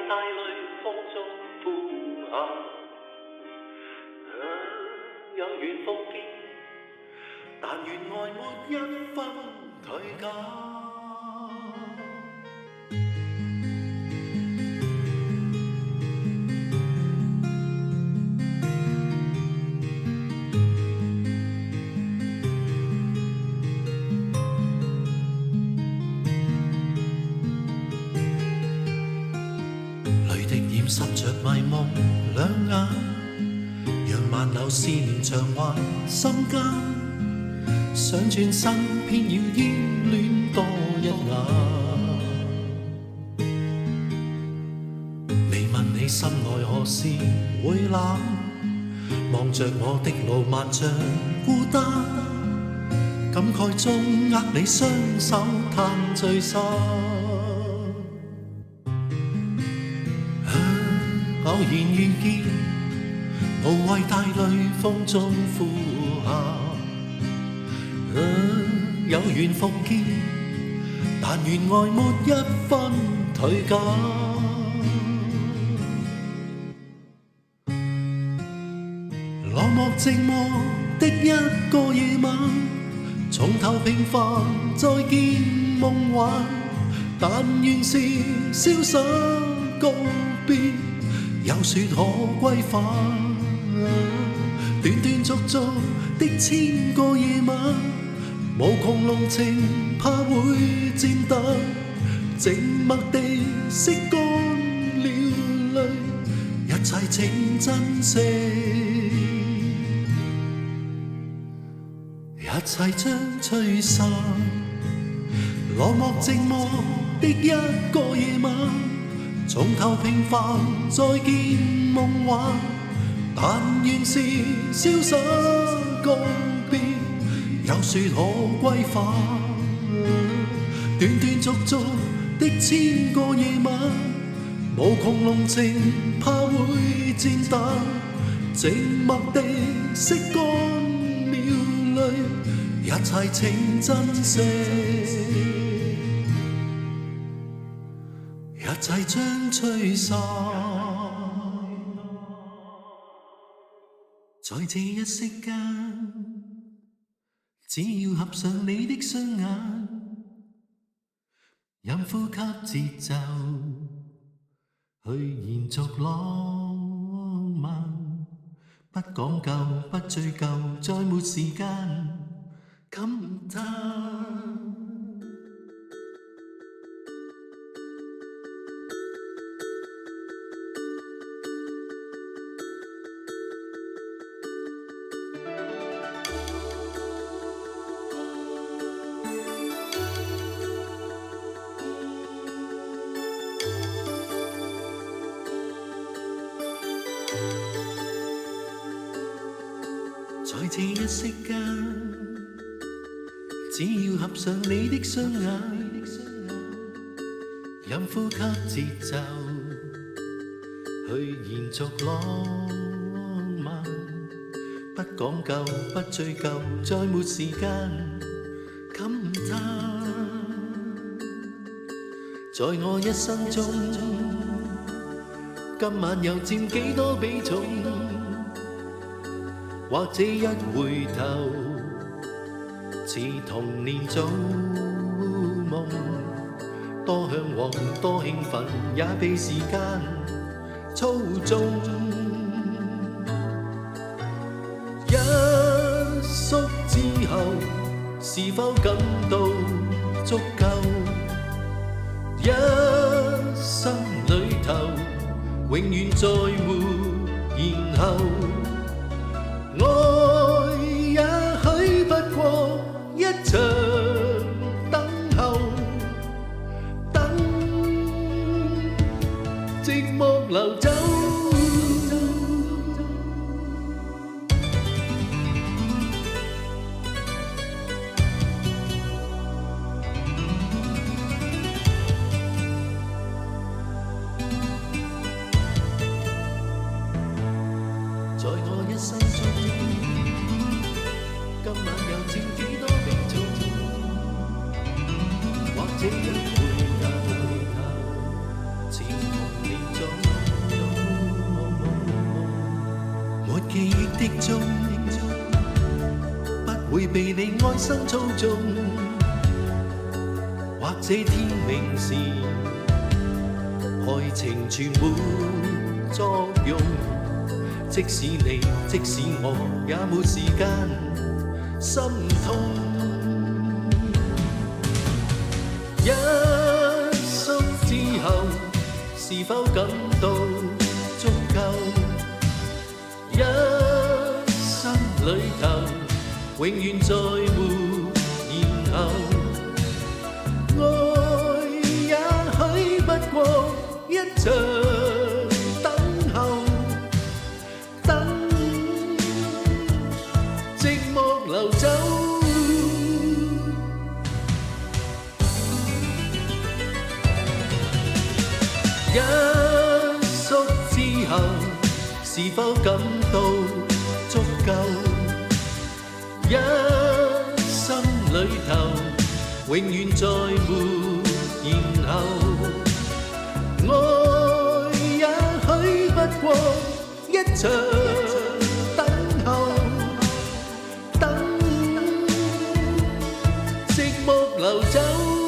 帶淚風中呼喊，有緣復見，但願愛沒一分退減。滲着迷夢兩眼，讓漫流思念長懷心間。想轉身，偏要依戀多一眼。未問你心愛何時會冷，望着我的路漫長孤單，感慨中握你雙手嘆聚散。偶然遇見，無謂帶淚風中呼喊。有緣復見，但願愛沒一分退減。落寞寂寞的一個夜晚，從頭平凡再見夢幻，但願是瀟灑告別。有說可歸返，斷斷續續的千個夜晚，無窮濃情怕會漸淡，靜默地拭乾了淚，一切請珍惜，一切將吹散。落寞寂寞的一個夜晚，從頭平凡再見夢幻，但願是瀟灑告別，有說可歸返。斷斷續續的千個夜晚，無窮濃情怕會漸淡，靜默地拭乾了淚，一切請珍惜，一切將吹散。在這一息間，只要合上你的雙眼，任呼吸節奏去延續浪漫，不講究，不追究，再沒時間感嘆。在這一息間，只要合上你的雙眼，任呼吸節奏去延續浪漫，不講究，不追究，再沒時間感嘆。在我一生中，今晚又佔幾多比重？或者一回頭，似童年做夢，多向往，多興奮，也被時間操縱。一宿之後，是否感到足夠？一生裏頭，永遠再沒然後。愛也許不過一場等候，等寂寞流走。在我一生中，今晚又佔幾多比重？或者一回頭，似童年做的蹤，不會被你愛心操縱。或者天明時，愛情全沒作用。即使你，即使我，也沒時間心痛。一宿之後，是否感到足夠？一生裏頭，永遠再沒然後。愛也許不過一場等候，等寂寞流走。一宿之後，是否感到足夠？一生裏頭，永遠再沒然後。愛也許不過一場等候，等寂寞流走。